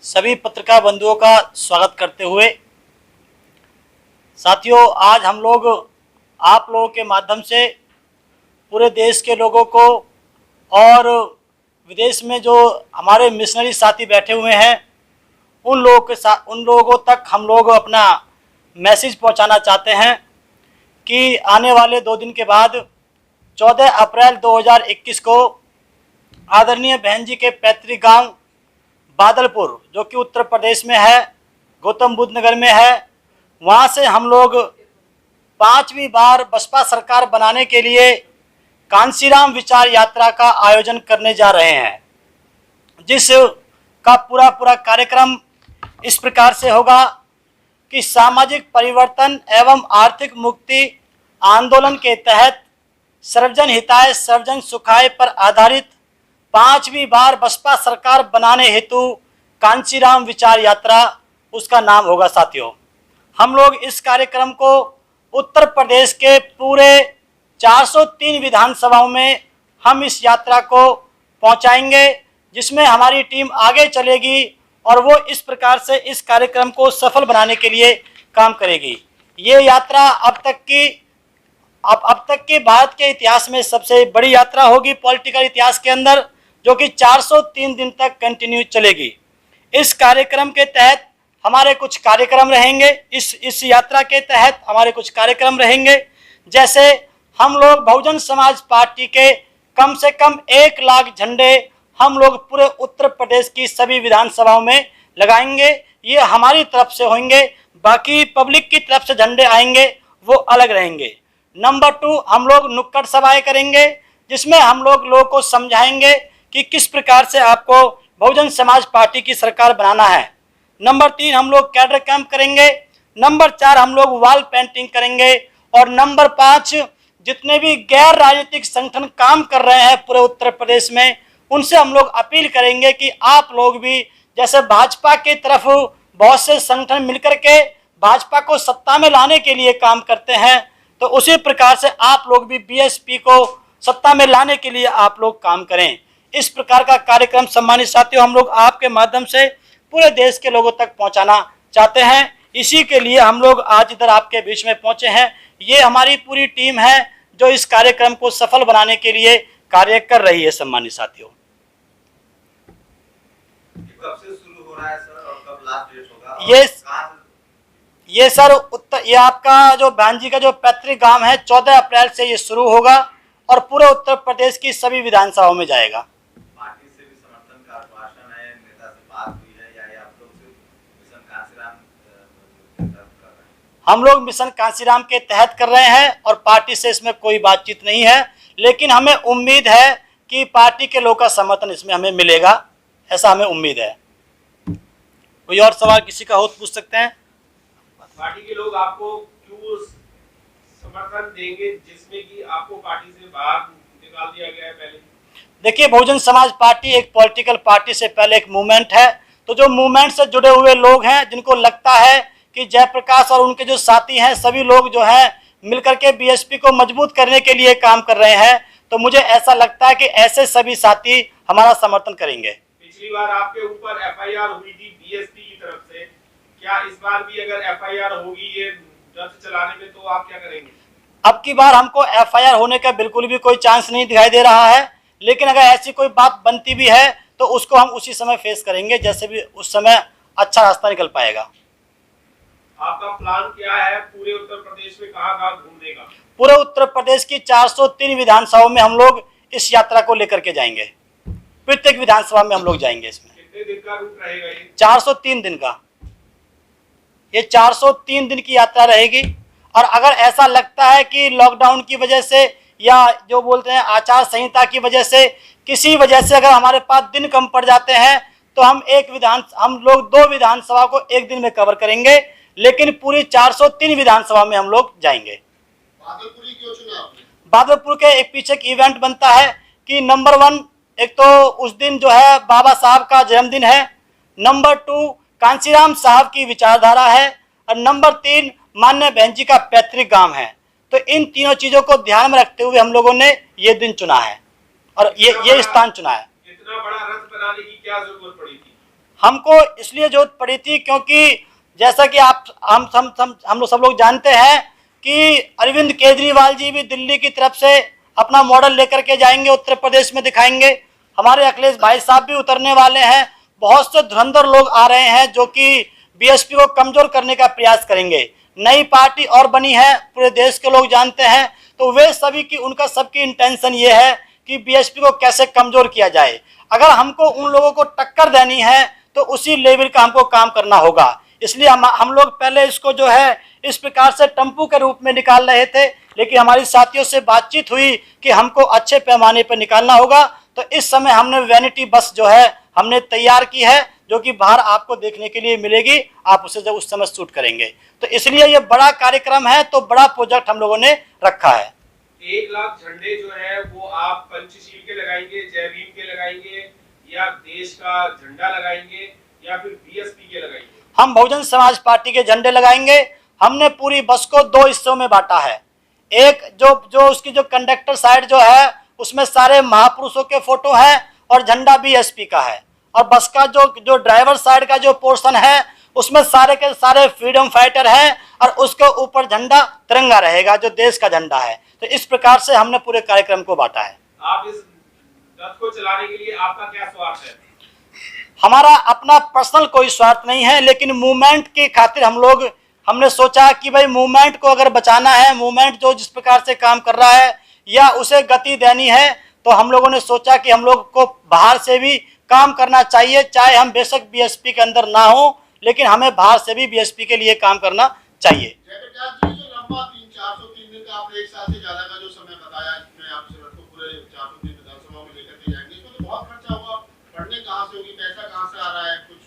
सभी पत्रकार बंधुओं का स्वागत करते हुए साथियों, आज हम लोग आप लोगों के माध्यम से पूरे देश के लोगों को और विदेश में जो हमारे मिशनरी साथी बैठे हुए हैं उन लोगों तक हम लोग अपना मैसेज पहुंचाना चाहते हैं कि आने वाले 2 दिन के बाद 14 अप्रैल 2021 को आदरणीय बहन जी के पैतृक गांव बादलपुर, जो कि उत्तर प्रदेश में है, गौतम बुद्ध नगर में है, वहां से हम लोग 5वीं बार बसपा सरकार बनाने के लिए कांसीराम विचार यात्रा का आयोजन करने जा रहे हैं, जिस का पूरा कार्यक्रम इस प्रकार से होगा कि सामाजिक परिवर्तन एवं आर्थिक मुक्ति आंदोलन के तहत सर्वजन हिताय सर्वजन सुखाय पर आधारित 5वीं बार बसपा सरकार बनाने हेतु कांसीराम विचार यात्रा उसका नाम होगा। साथियों, हम लोग इस कार्यक्रम को उत्तर प्रदेश के पूरे 403 विधानसभाओं में हम इस यात्रा को पहुंचाएंगे, जिसमें हमारी टीम आगे चलेगी और वो इस प्रकार से इस कार्यक्रम को सफल बनाने के लिए काम करेगी। ये यात्रा अब तक की भारत के इतिहास में सबसे बड़ी यात्रा होगी पॉलिटिकल इतिहास के अंदर, जो कि 403 दिन तक कंटिन्यू चलेगी। इस कार्यक्रम के तहत हमारे कुछ कार्यक्रम रहेंगे। इस यात्रा के तहत हमारे कुछ कार्यक्रम रहेंगे, जैसे हम लोग बहुजन समाज पार्टी के कम से कम 1 लाख झंडे हम लोग पूरे उत्तर प्रदेश की सभी विधानसभाओं में लगाएंगे। ये हमारी तरफ से होंगे, बाकी पब्लिक की तरफ से झंडे आएंगे वो अलग रहेंगे। नंबर 2, हम लोग नुक्कड़ सभाएं करेंगे, जिसमें हम लोग लोगों को समझाएंगे कि किस प्रकार से आपको बहुजन समाज पार्टी की सरकार बनाना है। नंबर 3, हम लोग कैडर कैंप करेंगे। नंबर 4, हम लोग वॉल पेंटिंग करेंगे। और नंबर 5, जितने भी गैर राजनीतिक संगठन काम कर रहे हैं पूरे उत्तर प्रदेश में, उनसे हम लोग अपील करेंगे कि आप लोग भी, जैसे भाजपा की तरफ बहुत से संगठन मिलकर के भाजपा को सत्ता में लाने के लिए काम करते हैं, तो उसी प्रकार से आप लोग भी बीएसपी को सत्ता में लाने के लिए आप लोग काम करें। इस प्रकार का कार्यक्रम सम्मानित साथियों हम लोग आपके माध्यम से पूरे देश के लोगों तक पहुंचाना चाहते हैं। इसी के लिए हम लोग आज इधर आपके बीच में पहुंचे हैं। ये हमारी पूरी टीम है जो इस कार्यक्रम को सफल बनाने के लिए कार्य कर रही है। सम्मानित साथियों, कब से शुरू हो रहा है सर और कब लास्ट डेट होगा? ये सर ये आपका जो बहन जी का जो पैतृक गांव है, 14 अप्रैल से ये शुरू होगा और पूरे उत्तर प्रदेश की सभी विधानसभाओं में जाएगा। पार्टी से भी समर्थन का आश्वासन है, नेता से बात हुई है या आप लोग सिर्फ मिशन कांसीराम के तहत कर रहे हैं? हम लोग मिशन कांसीराम के तहत कर रहे हैं और पार्टी से इसमें कोई बातचीत नहीं है, लेकिन हमें उम्मीद है कि पार्टी के लोगों का समर्थन इसमें हमें मिलेगा, ऐसा हमें उम्मीद है। कोई और सवाल किसी का हो तो पूछ सकते हैं। पार्टी के लोग आपको क्यों समर्थन देंगे जिसमें कि आपको पार्टी से बाहर निकाल दिया गया है? पहले देखिए, बहुजन समाज पार्टी एक पॉलिटिकल पार्टी से पहले एक मूवमेंट है, तो जो मूवमेंट से जुड़े हुए लोग हैं, जिनको लगता है कि जयप्रकाश और उनके जो साथी हैं सभी लोग जो हैं मिलकर के बीएसपी को मजबूत करने के लिए काम कर रहे हैं, तो मुझे ऐसा लगता है कि ऐसे सभी साथी हमारा समर्थन करेंगे। पिछली बार आपके ऊपर एफआईआर हुई थी बीएसपी की तरफ से, क्या इस बार भी अगर एफआईआर होगी ये जब्त चलाने में, तो आप क्या करेंगे? अब की बार हमको एफआईआर होने का बिल्कुल भी कोई चांस नहीं दिखाई दे रहा है, लेकिन अगर ऐसी कोई बात बनती भी है तो उसको हम उसी समय फेस करेंगे, जैसे भी उस समय अच्छा रास्ता निकल पाएगा। आपका प्लान क्या है पूरे उत्तर प्रदेश में, कहाँ घूमने का? पूरे उत्तर प्रदेश की 403 विधानसभाओं में हम लोग इस यात्रा को लेकर के जाएंगे। प्रत्येक विधानसभा में हम लोग जाएंगे। इसमें कितने दिन का रूट रहेगा ये? 403 दिन का, ये 403 दिन की यात्रा रहेगी। और अगर ऐसा लगता है कि लॉकडाउन की वजह से या जो बोलते हैं आचार संहिता की वजह से, किसी वजह से अगर हमारे पास दिन कम पड़ जाते हैं, तो हम लोग 2 विधानसभा को एक दिन में कवर करेंगे, लेकिन पूरी 403 विधानसभा में हम लोग जाएंगे। बादलपुरी क्यों चुना आपने? बादलपुर के एक पीछे एक इवेंट बनता है कि नंबर 1, एक तो उस दिन जो है बाबा साहब का जन्मदिन है, नंबर 2 कांसीराम साहब की विचारधारा है, और नंबर 3 माननीय बहन जी का पैतृक गांव है। तो इन तीनों चीजों को ध्यान में रखते हुए हम लोगों ने ये दिन चुना है और ये स्थान चुना है। इतना बड़ा रथ बनाने की क्या जरूरत पड़ी थी? हमको इसलिए जरूरत पड़ी थी क्योंकि जैसा कि हम सब लोग जानते हैं कि अरविंद केजरीवाल जी भी दिल्ली की तरफ से अपना मॉडल लेकर के जाएंगे, उत्तर प्रदेश में दिखाएंगे। हमारे अखिलेश भाई साहब भी उतरने वाले हैं। बहुत से धुरंधर लोग आ रहे हैं जो कि बीएसपी को कमजोर करने का प्रयास करेंगे। नई पार्टी और बनी है, पूरे देश के लोग जानते हैं, तो वे सभी की उनका सबकी इंटेंशन ये है कि बीएसपी को कैसे कमजोर किया जाए। अगर हमको उन लोगों को टक्कर देनी है तो उसी लेवल का हमको काम करना होगा। इसलिए हम लोग पहले इसको जो है इस प्रकार से टम्पू के रूप में निकाल रहे थे, लेकिन हमारी साथियों से बातचीत हुई कि हमको अच्छे पैमाने पर निकालना होगा। तो इस समय हमने वैनिटी बस जो है हमने तैयार की है, जो कि बाहर आपको देखने के लिए मिलेगी। आप उसे जब उस समय शूट करेंगे, तो इसलिए ये बड़ा कार्यक्रम है, तो बड़ा प्रोजेक्ट हम लोगों ने रखा है। 1 लाख झंडे जो है वो आप पंचशील के लगाएंगे, जय भीम के लगाएंगे, या देश का झंडा लगाएंगे, या फिर बीएसपी के लगाएंगे? हम बहुजन समाज पार्टी के झंडे लगाएंगे। हमने पूरी बस को 2 हिस्सों में बांटा है। एक जो उसकी जो कंडक्टर साइड जो है उसमें सारे महापुरुषों के फोटो हैं और झंडा बीएसपी का है, और बस का जो ड्राइवर साइड का जो पोर्शन है उसमें सारे के सारे फ्रीडम फाइटर हैं, और उसके ऊपर झंडा तिरंगा रहेगा जो देश का झंडा है। तो इस प्रकार से हमने पूरे कार्यक्रम को बांटा है। आप इस रथ को चलाने के लिए आपका क्या स्वार्थ है? हमारा अपना पर्सनल कोई स्वार्थ नहीं है, लेकिन मूवमेंट की खातिर हमने सोचा कि भाई मूवमेंट को अगर बचाना है, मूवमेंट जो जिस प्रकार से काम कर रहा है या उसे गति देनी है, तो हम लोगों ने सोचा कि हम लोग को बाहर से भी काम करना चाहिए। चाहे हम बेशक बीएसपी के अंदर ना हो, लेकिन हमें बाहर से भी बीएसपी के लिए काम करना चाहिए। जो लंबा 403 दिन का आपने 1 साल से ज्यादा का जो समय बताया, इसमें आप रथ को पूरे 403 विधानसभा में लेकर के जाएंगे, इसमें तो बहुत खर्चा होगा। फंडिंग कहाँ से होगी, पैसा कहाँ से आ रहा है कुछ?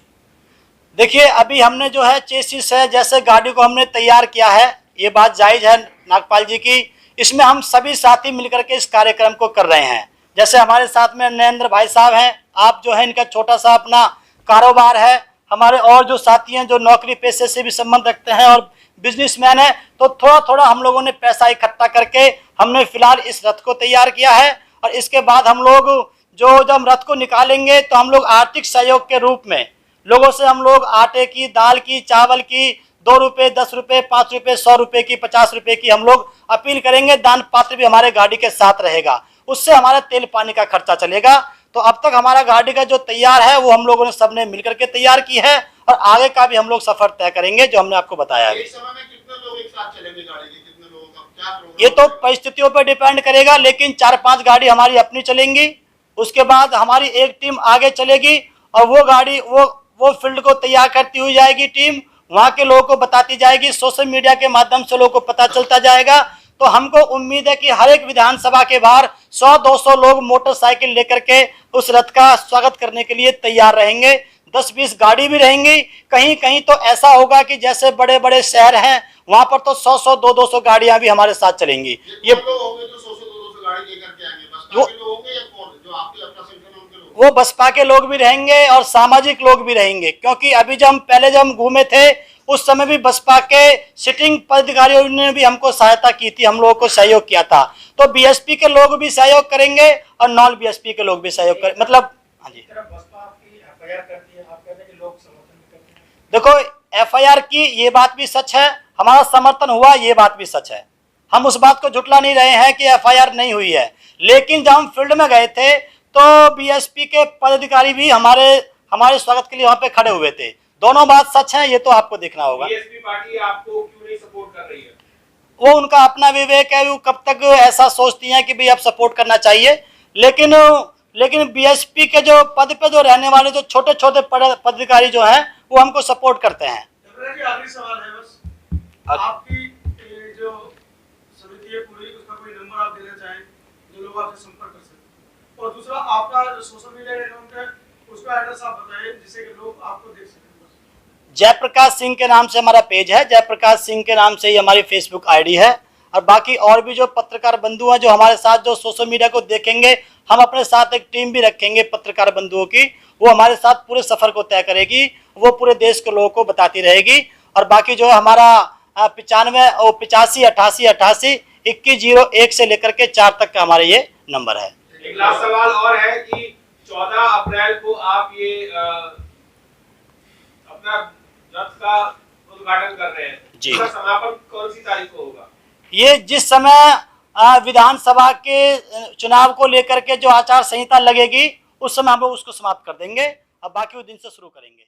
देखिए, अभी हमने जो है चेसिस है, जैसे गाड़ी को हमने तैयार किया है, ये बात जायज है नागपाल जी की। इसमें हम सभी साथी मिलकर के इस कार्यक्रम को कर रहे हैं। जैसे हमारे साथ में नरेंद्र भाई साहब हैं, आप जो है इनका छोटा सा अपना कारोबार है। हमारे और जो साथी हैं जो नौकरी पेशे से भी संबंध रखते हैं और बिजनेसमैन है, तो थोड़ा थोड़ा हम लोगों ने पैसा इकट्ठा करके हमने फिलहाल इस रथ को तैयार किया है। और इसके बाद हम लोग जब रथ को निकालेंगे तो हम लोग आर्थिक सहयोग के रूप में लोगों से हम लोग आटे की, दाल की, चावल की 2 रुपये, 10 रुपये, 5 रुपये, 100 रुपये की, 50 रुपये की हम लोग अपील करेंगे। दान पात्र भी हमारे गाड़ी के साथ रहेगा, उससे हमारा तेल पानी का खर्चा चलेगा। तो अब तक हमारा गाड़ी का जो तैयार है वो हम लोगों ने सबने मिलकर के तैयार की है, और आगे का भी हम लोग सफर तय करेंगे जो हमने आपको बताया है। एक समय में कितने लोग एक साथ चलेंगे गाड़ी के, कितने लोगों का क्या प्रोग्राम? ये तो परिस्थितियों पर डिपेंड करेगा, लेकिन 4-5 गाड़ी हमारी अपनी चलेंगी। उसके बाद हमारी एक टीम आगे चलेगी, और वो गाड़ी वो फील्ड को तैयार करती हुई जाएगी टीम, वहाँ के लोगों को बताती जाएगी, सोशल मीडिया के माध्यम से लोगों को पता चलता जाएगा। तो हमको उम्मीद है कि हर एक विधानसभा के बाहर 100-200 लोग मोटरसाइकिल लेकर के उस रथ का स्वागत करने के लिए तैयार रहेंगे। 10-20 गाड़ी भी रहेंगी। कहीं कहीं तो ऐसा होगा कि जैसे बड़े बड़े शहर हैं वहां पर तो 100-100, 200-200 गाड़ियां भी हमारे साथ चलेंगी। ये लोग होंगे जो 100-200 गाड़ी लेकर के आएंगे, बसपा के लोग होंगे या कौन जो आपके अपना संगठन उनके लोग? वो बसपा के लोग भी रहेंगे और सामाजिक लोग भी रहेंगे, क्योंकि अभी जब हम घूमे थे उस समय भी बसपा के सिटिंग पदाधिकारियों ने भी हमको सहायता की थी, हम लोगों को सहयोग किया था। तो बीएसपी के लोग भी सहयोग करेंगे और नॉन बीएसपी के लोग भी सहयोग करेंगे। मतलब हाँ जी, देखो एफआईआर की ये बात भी सच है, हमारा समर्थन हुआ ये बात भी सच है। हम उस बात को झुटला नहीं रहे हैं कि एफआईआर नहीं हुई है, लेकिन जब हम फील्ड में गए थे तो बीएसपी के पदाधिकारी भी हमारे स्वागत के लिए वहां पे खड़े हुए थे। दोनों बात सच है, ये तो आपको देखना होगा। बीएसपी पार्टी आपको क्यों नहीं सपोर्ट कर रही है? वो उनका अपना विवेक है, वो कब तक ऐसा सोचती हैं कि भाई आप सपोर्ट करना चाहिए, लेकिन बीएसपी के जो पद पे जो रहने वाले जो छोटे छोटे पदाधिकारी जो हैं वो हमको सपोर्ट करते हैं। आखिरी सवाल है बस, आपकी जो समिति है पूरी, उसका कोई नंबर आप देना चाहें जो लोग आपसे संपर्क कर सकें, और दूसरा आपका सोशल मीडिया अकाउंट है उसका एड्रेस आप बताएं जिससे कि लोग आपको देख सकें। जयप्रकाश सिंह के नाम से हमारा पेज है, जयप्रकाश सिंह के नाम से ही हमारी फेसबुक आईडी है। और बाकी और भी जो पत्रकार बंधु हैं जो हमारे साथ जो सोशल मीडिया को देखेंगे, हम अपने साथ एक टीम भी रखेंगे पत्रकार बंधुओं की, वो हमारे साथ पूरे सफर को तय करेगी, वो पूरे देश के लोगों को बताती रहेगी। और बाकी जो है हमारा 95 और 85 88 88 2101 से लेकर के 4 तक का हमारा ये नंबर है। एक लास्ट सवाल और है कि 14 अप्रैल को आप ये अपना रथ का उद्घाटन कर रहे हैं, जी। इसका समापन कौन सी तारीख को होगा? ये जिस समय विधानसभा के चुनाव को लेकर के जो आचार संहिता लगेगी उस समय हम लोग उसको समाप्त कर देंगे। अब बाकी वो दिन से शुरू करेंगे।